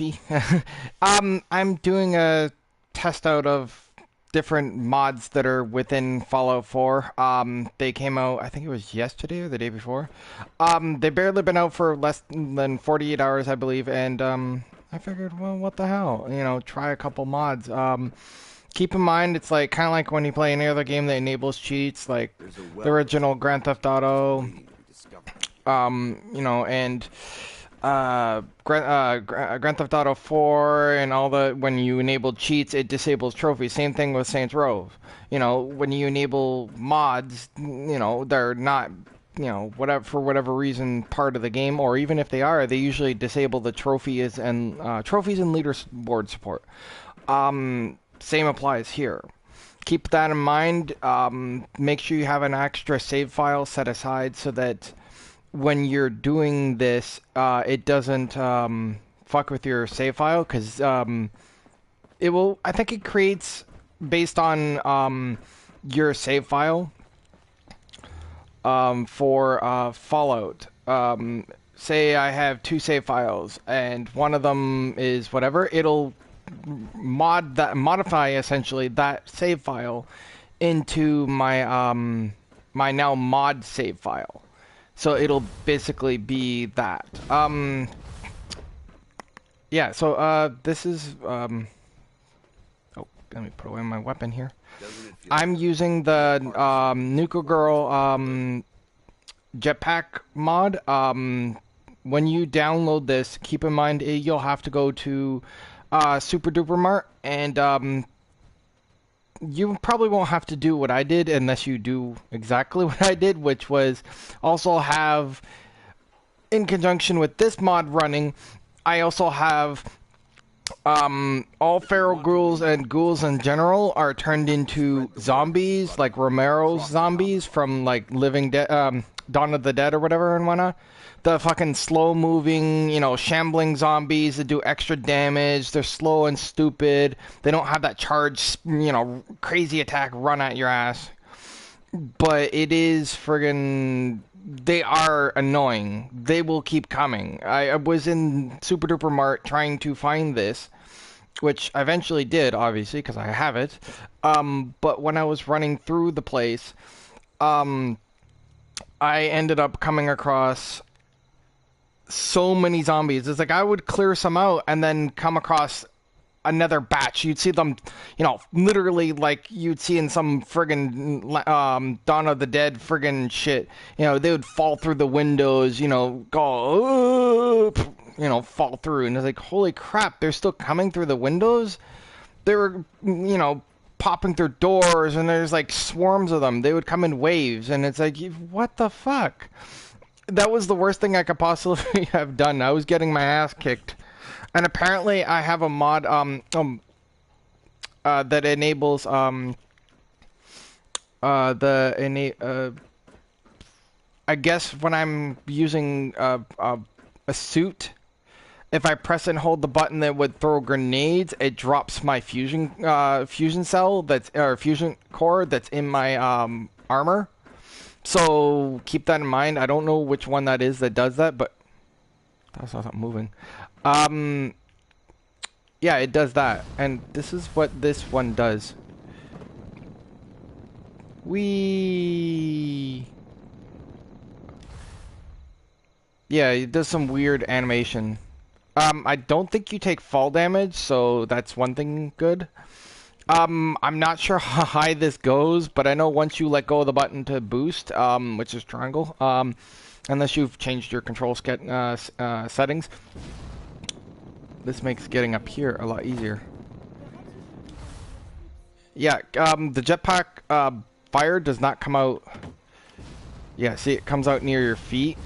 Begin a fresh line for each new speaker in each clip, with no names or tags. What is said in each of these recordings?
Trophy. I'm doing a test out of different mods that are within Fallout 4. They came out, I think it was yesterday or the day before. They've barely been out for less than 48 hours, I believe, and I figured, well, what the hell? You know, try a couple mods. Keep in mind, it's like kind of like when you play any other game that enables cheats, like the original Grand Theft Auto. You know, and Grand Theft Auto 4 and all the when you enable cheats, it disables trophies. Same thing with Saints Row. You know, when you enable mods, you know, they're not, you know, whatever for whatever reason part of the game, or even if they are, they usually disable the trophies and leaderboard support. Same applies here. Keep that in mind. Make sure you have an extra save file set aside so that when you're doing this, it doesn't fuck with your save file, because it will. I think it creates based on your save file for Fallout. Say I have two save files, and one of them is whatever. It'll modify essentially that save file into my my now mod save file. So it'll basically be that. Yeah, so this is oh, let me put away my weapon here. I'm using the Nuka Girl jetpack mod. When you download this, keep in mind you'll have to go to Super Duper Mart, and you probably won't have to do what I did unless you do exactly what I did, which was also have, in conjunction with this mod running, I also have all feral ghouls and ghouls in general are turned into zombies, like Romero's zombies from like Dawn of the Dead or whatever and whatnot. The fucking slow-moving, you know, shambling zombies that do extra damage. They're slow and stupid. They don't have that charge, you know, crazy attack run at your ass. But it is friggin'... They are annoying. They will keep coming. I was in Super Duper Mart trying to find this, which I eventually did, obviously, because I have it. But when I was running through the place, I ended up coming across so many zombies. It's like I would clear some out and then come across another batch. You'd see them, you know, literally like you'd see in some friggin' Dawn of the Dead friggin' shit. You know, they would fall through the windows, you know, go, you know, fall through. And it's like, holy crap, they're still coming through the windows? They were, you know, popping through doors, and there's like swarms of them. They would come in waves, and it's like, what the fuck? That was the worst thing I could possibly have done. I was getting my ass kicked. And apparently I have a mod that enables I guess when I'm using a suit, if I press and hold the button that would throw grenades, it drops my fusion cell or fusion core that's in my armor. So keep that in mind. I don't know which one that is that does that, but I saw something moving. Yeah, it does that, and this is what this one does. Yeah, it does some weird animation. I don't think you take fall damage, so that's one thing good. I'm not sure how high this goes, but I know once you let go of the button to boost, which is triangle, unless you've changed your control settings, this makes getting up here a lot easier. Yeah, the jetpack fire does not come out. Yeah, see, it comes out near your feet.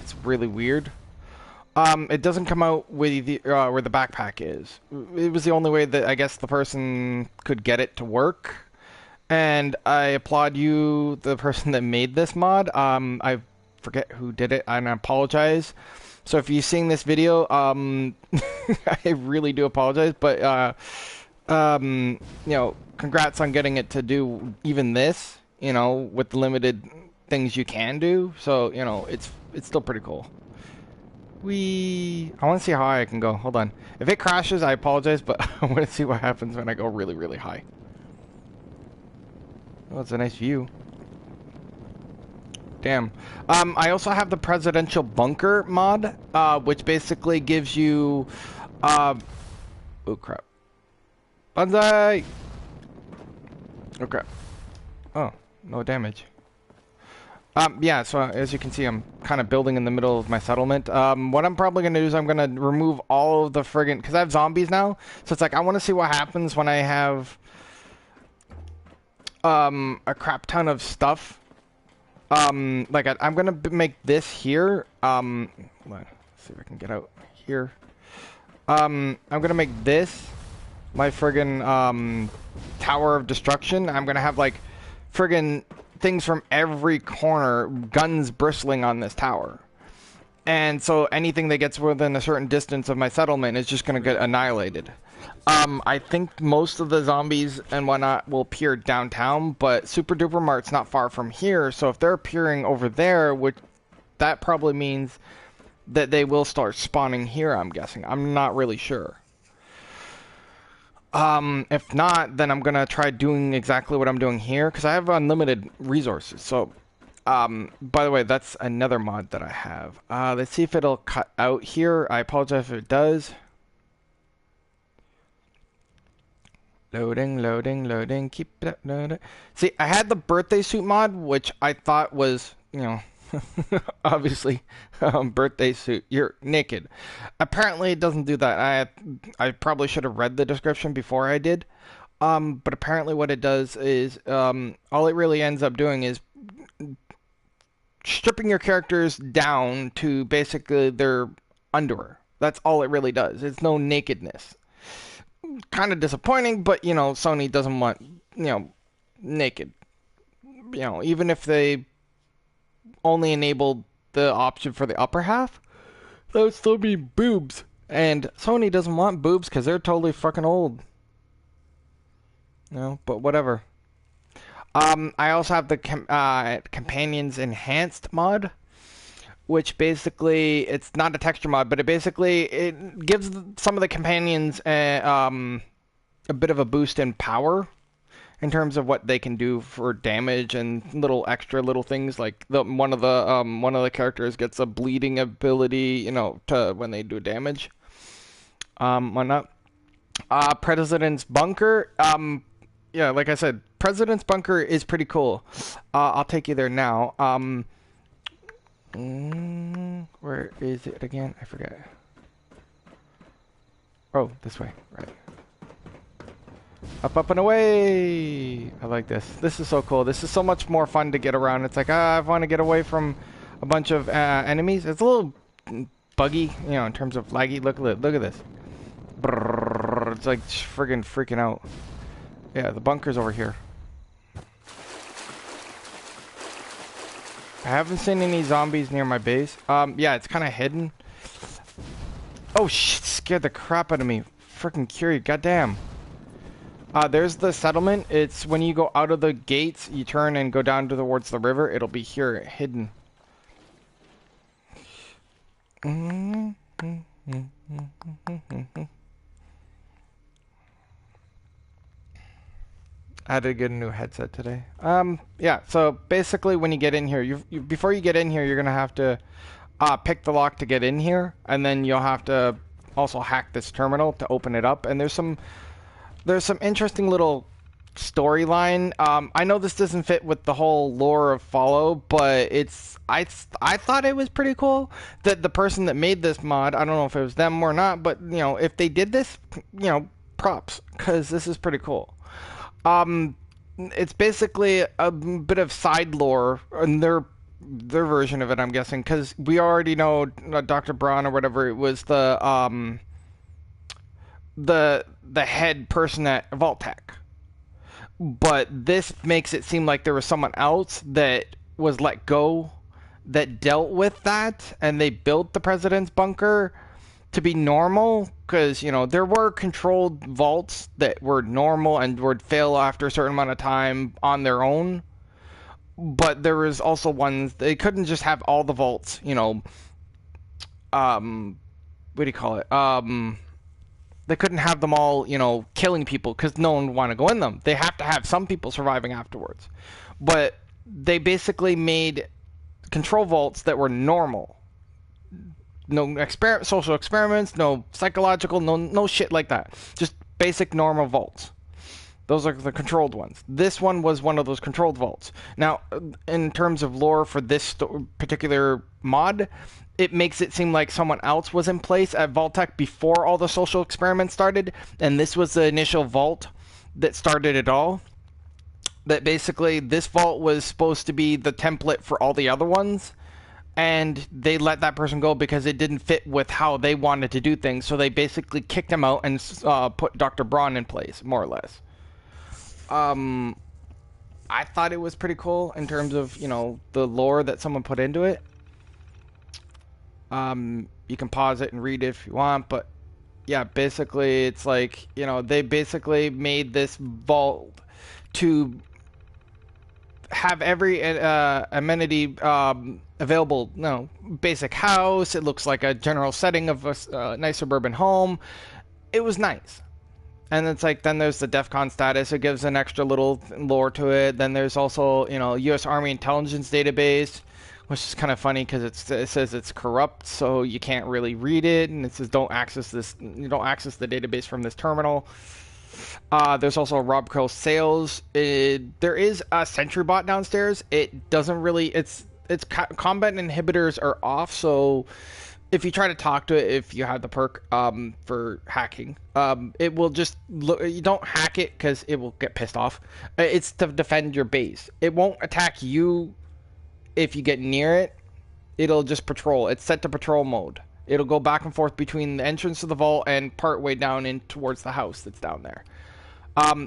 It's really weird. It doesn't come out with the, where the backpack is. It was the only way that I guess the person could get it to work. And I applaud you, the person that made this mod. I forget who did it, and I apologize. So if you're seeing this video, I really do apologize. But, you know, congrats on getting it to do even this, you know, with the limited things you can do. So, you know, it's still pretty cool. I want to see how high I can go. Hold on. If it crashes, I apologize, but I want to see what happens when I go really, really high. Oh, it's a nice view. Damn. I also have the presidential bunker mod, which basically gives you, oh crap. Banzai! Okay. Oh, no damage. Yeah, so as you can see, I'm kind of building in the middle of my settlement. What I'm probably going to do is I'm going to remove all of the friggin'... Because I have zombies now, so it's like I want to see what happens when I have a crap ton of stuff. Like, I'm going to make this here. Let's see if I can get out here. I'm going to make this my friggin' Tower of Destruction. I'm going to have, like, friggin' things from every corner, guns bristling on this tower. And so anything that gets within a certain distance of my settlement is just going to get annihilated. I think most of the zombies and whatnot will appear downtown, but Super Duper Mart's not far from here, so if they're appearing over there, which that probably means that they will start spawning here, I'm guessing. I'm not really sure. If not, then I'm gonna try doing exactly what I'm doing here, because I have unlimited resources. So, by the way, that's another mod that I have. Let's see if it'll cut out here. I apologize if it does. Loading, loading, loading, keep it up, loading. See, I had the birthday suit mod, which I thought was, you know, obviously, birthday suit, you're naked. Apparently it doesn't do that. I probably should have read the description before I did. But apparently what it does is, all it really ends up doing is stripping your characters down to basically their underwear. That's all it really does. It's no nakedness. Kind of disappointing, but, you know, Sony doesn't want, you know, naked. You know, even if they only enabled the option for the upper half, that would still be boobs. And Sony doesn't want boobs because they're totally fucking old. You know, but whatever. I also have the Companions Enhanced mod, which basically, it's not a texture mod, but it gives some of the companions a bit of a boost in power in terms of what they can do for damage and extra little things, like one of the characters gets a bleeding ability, you know, to when they do damage. Whatnot. President's Bunker. Yeah, like I said, President's Bunker is pretty cool. I'll take you there now. Where is it again? I forget. Oh, this way. Right. Up, up, and away! I like this. This is so cool. This is so much more fun to get around. It's like, I want to get away from a bunch of enemies. It's a little buggy, you know, in terms of laggy. Look at this. Brrr, it's like freaking out. Yeah, the bunker's over here. I haven't seen any zombies near my base. Yeah, it's kind of hidden. Oh shit, scared the crap out of me. Freaking curious, goddamn. There's the settlement. It's when you go out of the gates, you turn and go down towards the river. It'll be here, hidden. I had to get a new headset today. Yeah, so basically when you get in here, before you get in here, you're going to have to pick the lock to get in here, and then you'll have to also hack this terminal to open it up. And there's some interesting little storyline. I know this doesn't fit with the whole lore of Fallout, but I thought it was pretty cool that the person that made this mod, I don't know if it was them or not, but you know, if they did this, you know, props, because this is pretty cool. It's basically a bit of side lore in their version of it, I'm guessing, because we already know Dr. Braun or whatever, it was the head person at Vault-Tec. But this makes it seem like there was someone else that was let go that dealt with that, and they built the President's Bunker to be normal, because, you know, there were controlled vaults that were normal and would fail after a certain amount of time on their own. But there was also ones, they couldn't just have all the vaults, you know, what do you call it? They couldn't have them all, you know, killing people because no one would want to go in them. They have to have some people surviving afterwards. But they basically made control vaults that were normal. No social experiments, no psychological, no shit like that. Just basic normal vaults. Those are the controlled ones. This one was one of those controlled vaults. Now, in terms of lore for this particular mod, it makes it seem like someone else was in place at Vault-Tec before all the social experiments started, and this was the initial vault that started it all. That basically, this vault was supposed to be the template for all the other ones, and they let that person go because it didn't fit with how they wanted to do things, so they basically kicked him out and put Dr. Braun in place, more or less. I thought it was pretty cool in terms of, you know, the lore that someone put into it. You can pause it and read it if you want, but yeah, basically it's like, you know, they basically made this vault to have every amenity available. No, basic house. It looks like a general setting of a nice suburban home. It was nice. And it's like, then there's the DEF CON status. It gives an extra little lore to it. Then there's also, you know, U.S. Army intelligence database, which is kind of funny because it says it's corrupt, so you can't really read it. And it says don't access this. You don't access the database from this terminal. There's also a Rob Crow sales. There is a sentry bot downstairs. It doesn't really. Its combat inhibitors are off, so if you try to talk to it, if you have the perk for hacking, it will just look. You don't hack it because it will get pissed off. It's to defend your base. It won't attack you if you get near it. It'll just patrol. It's set to patrol mode. It'll go back and forth between the entrance to the vault and part way down in towards the house that's down there.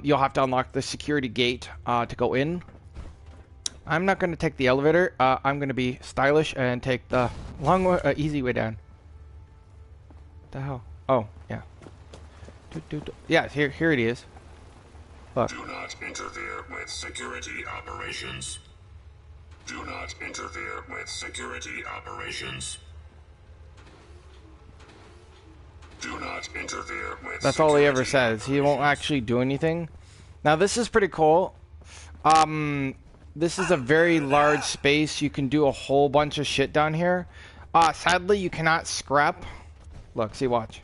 You'll have to unlock the security gate to go in. I'm not going to take the elevator. I'm going to be stylish and take the long way, easy way down. What the hell? Oh, yeah. Yeah, here it is. Look.
Do not interfere with security operations. Do not interfere with security operations. Do not interfere with
That's all he ever says. He won't actually do anything. Now, this is pretty cool. This is a very large space. You can do a whole bunch of shit down here. Sadly, you cannot scrap. Look, see, watch.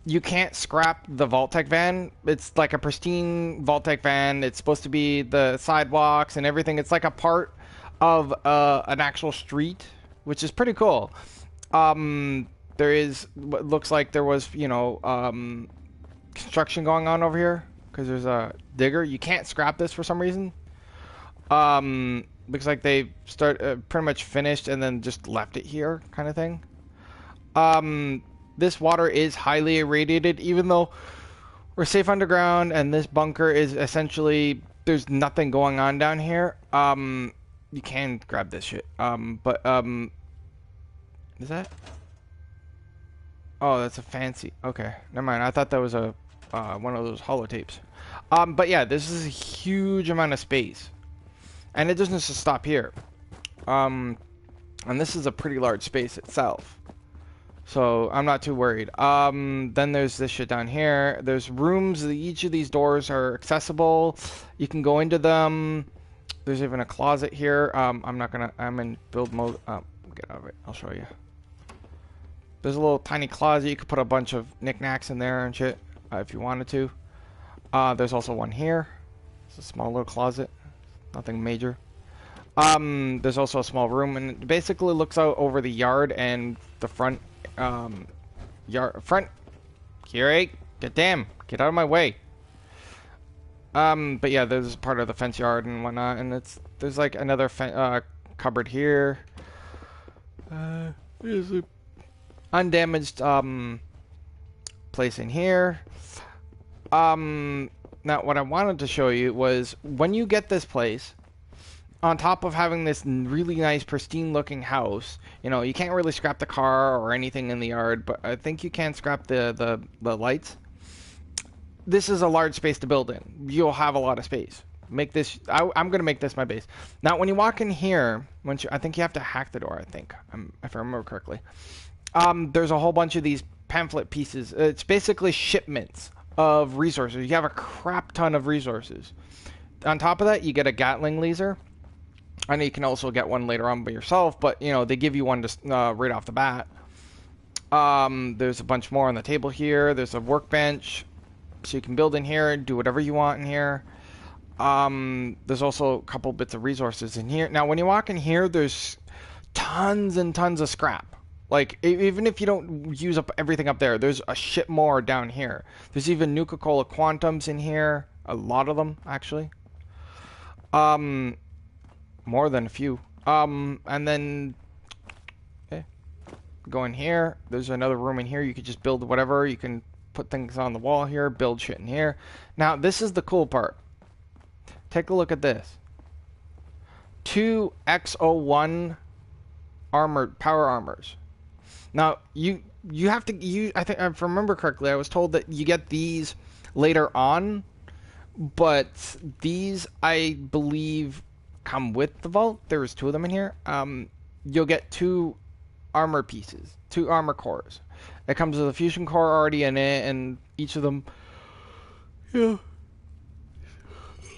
You can't scrap the Vault-Tec van. It's like a pristine Vault-Tec van. It's supposed to be the sidewalks and everything. It's like a part of an actual street, which is pretty cool. There is what looks like there was, you know, construction going on over here because there's a digger. You can't scrap this for some reason. Looks like they pretty much finished and then just left it here, kind of thing. This water is highly irradiated, even though we're safe underground and this bunker is essentially, there's nothing going on down here. You can grab this shit. Is that? Oh, that's a fancy. Okay, never mind. I thought that was a one of those holotapes. But yeah, this is a huge amount of space, and it doesn't just stop here. And this is a pretty large space itself, so I'm not too worried. Then there's this shit down here. There's rooms. Each of these doors are accessible. You can go into them. There's even a closet here. I'm in build mode. Get out of it. I'll show you. There's a little tiny closet. You could put a bunch of knickknacks in there and shit if you wanted to. There's also one here. It's a small little closet. Nothing major. There's also a small room, and it basically looks out over the yard and the front. Front. Kiri, goddamn, get out of my way. But yeah, there's part of the fence yard and whatnot, and there's like another cupboard here. There's a undamaged place in here. Now what I wanted to show you was when you get this place, on top of having this really nice pristine looking house, you know, you can't really scrap the car or anything in the yard, but I think you can scrap the lights. This is a large space to build in. You'll have a lot of space. make this. I'm gonna make this my base. Now, when you walk in here, I think you have to hack the door. I think, if I remember correctly. There's a whole bunch of these pamphlet pieces. It's basically shipments of resources. You have a crap ton of resources. On top of that, you get a Gatling laser. I know you can also get one later on by yourself, but you know they give you one just right off the bat. There's a bunch more on the table here. There's a workbench, so you can build in here and do whatever you want in here. There's also a couple bits of resources in here. Now, when you walk in here, there's tons and tons of scrap. Like, even if you don't use up everything up there, there's a shit more down here. There's even Nuka-Cola Quantums in here. A lot of them, actually. More than a few. And then... Okay. Go in here. There's another room in here. You could just build whatever. You can put things on the wall here. Build shit in here. Now, this is the cool part. Take a look at this. 2 X01 armored power armors. Now, you have to, I think, if I remember correctly, I was told that you get these later on, but these, I believe, come with the vault. There's 2 of them in here. You'll get 2 armor pieces, 2 armor cores. It comes with a fusion core already in it, and each of them, yeah.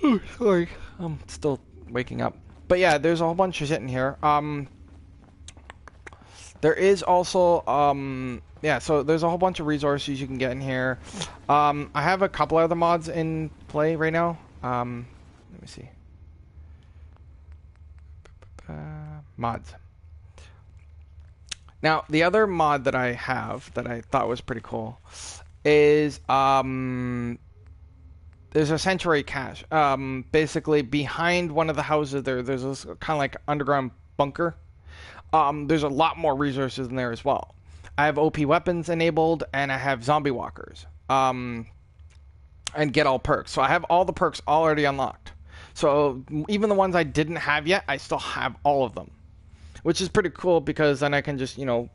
Oh, sorry, I'm still waking up. But yeah, there's a whole bunch of shit in here. There is also, yeah, so there's a whole bunch of resources you can get in here. I have a couple other mods in play right now. Let me see. Mods. Now, the other mod that I have that I thought was pretty cool is, there's a sanctuary cache. Basically, behind one of the houses there's this kind of like underground bunker. There's a lot more resources in there as well. I have OP weapons enabled, and I have zombie walkers. And get all perks. So I have all the perks already unlocked. So even the ones I didn't have yet, I still have all of them. Which is pretty cool, because then I can just, you know,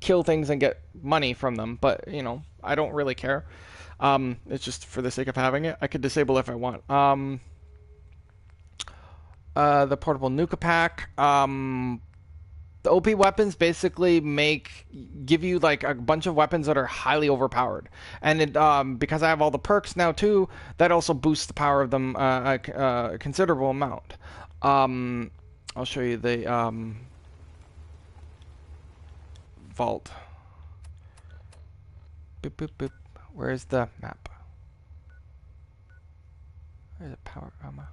kill things and get money from them. But, you know, I don't really care. It's just for the sake of having it. I could disable it if I want. The portable Nuka pack. The OP weapons basically give you like a bunch of weapons that are highly overpowered, and it, because I have all the perks now too, that also boosts the power of them a considerable amount. I'll show you the vault. Boop boop boop. Where's the map? Where's the power armor?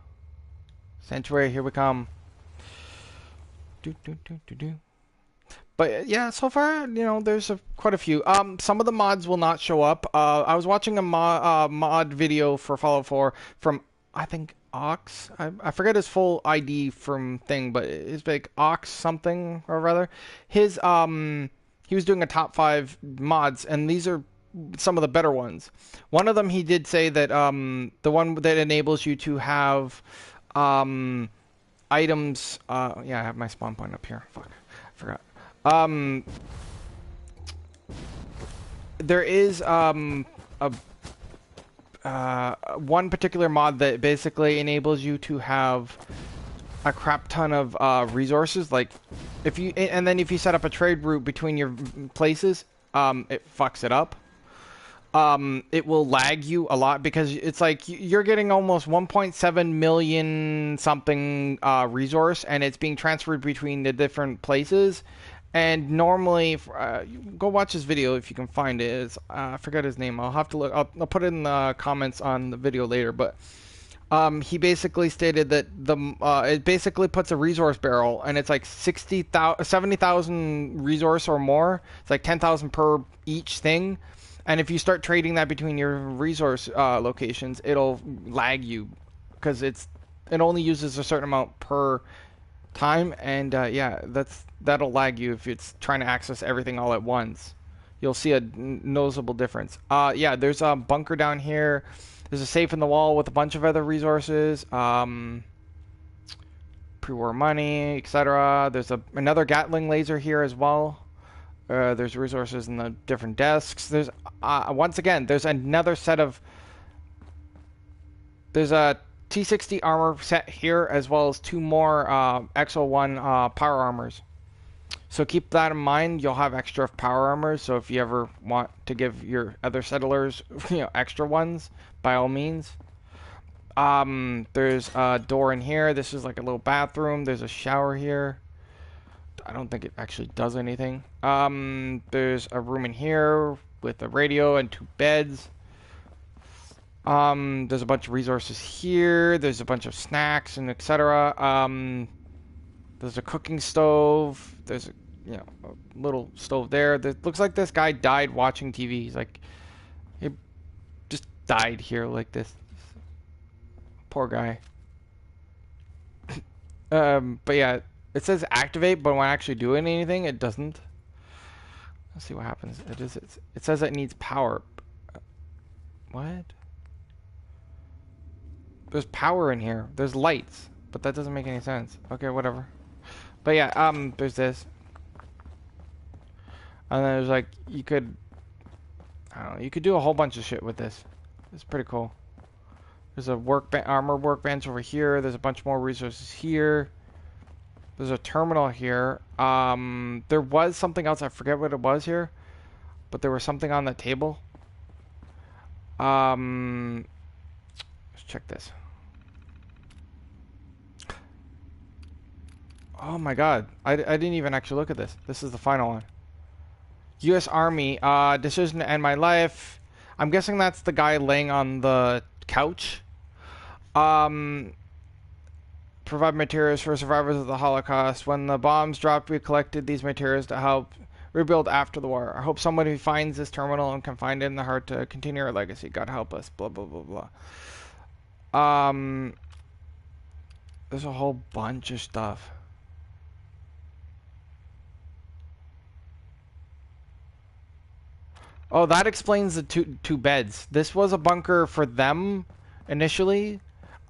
Sanctuary, here we come. But yeah, so far, you know, there's quite a few. Some of the mods will not show up. I was watching a mod video for Fallout 4 from, I think, Ox. I forget his full ID from thing, but it's like Ox something or rather. He was doing a top 5 mods, and these are some of the better ones. One of them, he did say that the one that enables you to have items. Yeah, I have my spawn point up here. Fuck, I forgot. There is one particular mod that basically enables you to have a crap ton of resources. Like if you if you set up a trade route between your places, it fucks it up. It will lag you a lot, because it's like you're getting almost 1.7 million something resource, and it's being transferred between the different places. And normally, go watch this video if you can find it. It's, I forget his name. I'll have to look. I'll put it in the comments on the video later. But he basically stated that it basically puts a resource barrel, and it's like 70,000 resource or more. It's like 10,000 per each thing. And if you start trading that between your resource locations, it'll lag you, because it only uses a certain amount per time, and yeah, that'll lag you if it's trying to access everything all at once. You'll see a noticeable difference. Yeah, there's a bunker down here. There's a safe in the wall with a bunch of other resources, pre-war money, etc. There's another Gatling laser here as well. There's resources in the different desks. There's once again, there's another set of. There's a T60 armor set here, as well as 2 more XO1 power armors. So keep that in mind. You'll have extra power armors. So if you ever want to give your other settlers, extra ones, by all means. There's a door in here. This is like a little bathroom. There's a shower here. I don't think it actually does anything. There's a room in here with a radio and 2 beds. There's a bunch of resources here. There's a bunch of snacks and etc. There's a cooking stove. There's a little stove there. Looks like this guy died watching TV. He's like, he just died here like this. Poor guy. But yeah, it says activate, but when I actually do anything, it doesn't. Let's see what happens. It says it needs power. What? There's power in here. There's lights, but that doesn't make any sense. Okay, whatever. But yeah, there's this. And then there's like, you could, I don't know, you could do a whole bunch of shit with this. It's pretty cool. There's a armor workbench over here. There's a bunch more resources here. There's a terminal here. There was something else. I forget what it was here, but there was something on the table. Let's check this. Oh my god. I didn't even actually look at this. This is the final one. U.S. Army, decision to end my life. I'm guessing that's the guy laying on the couch. Provide materials for survivors of the Holocaust. When the bombs dropped, we collected these materials to help rebuild after the war. I hope somebody finds this terminal and can find it in the heart to continue our legacy. God help us. Blah, blah, blah, blah. There's a whole bunch of stuff. Oh, that explains the two beds. This was a bunker for them initially.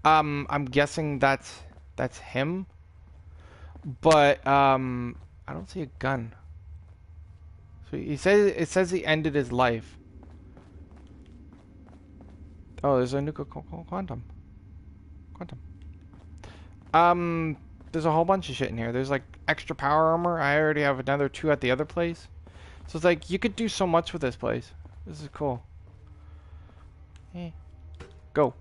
I'm guessing that's him. But I don't see a gun. So it says he ended his life. Oh, there's a nuclear quantum. There's a whole bunch of shit in here. There's like extra power armor. I already have another 2 at the other place. So it's like, you could do so much with this place. This is cool. Go.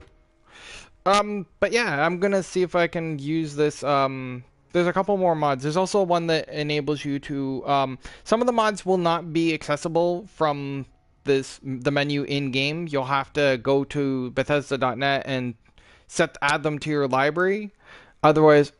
But yeah, I'm gonna see if I can use this. There's a couple more mods. There's also one that enables you to, some of the mods will not be accessible from the menu in-game. You'll have to go to Bethesda.net and add them to your library. Otherwise,